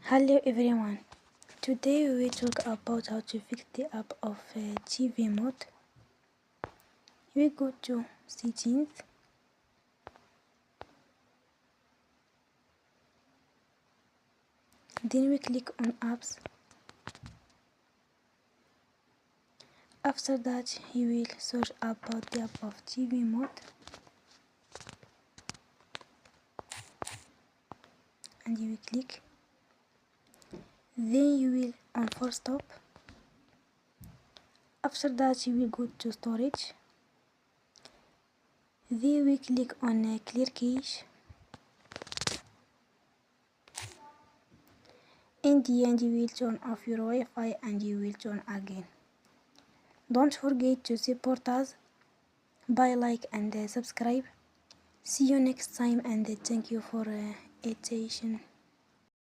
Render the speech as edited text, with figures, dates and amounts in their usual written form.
Hello everyone. Today we will talk about how to fix the app of TV mode. We go to settings, then we click on apps. After that you will search about the app of TV mode and you will click. Then you will on force stop. After that you will go to storage. Then we click on clear cache. In the end you will turn off your Wi-Fi and you will turn again. Don't forget to support us by like and subscribe. See you next time and thank you for attention.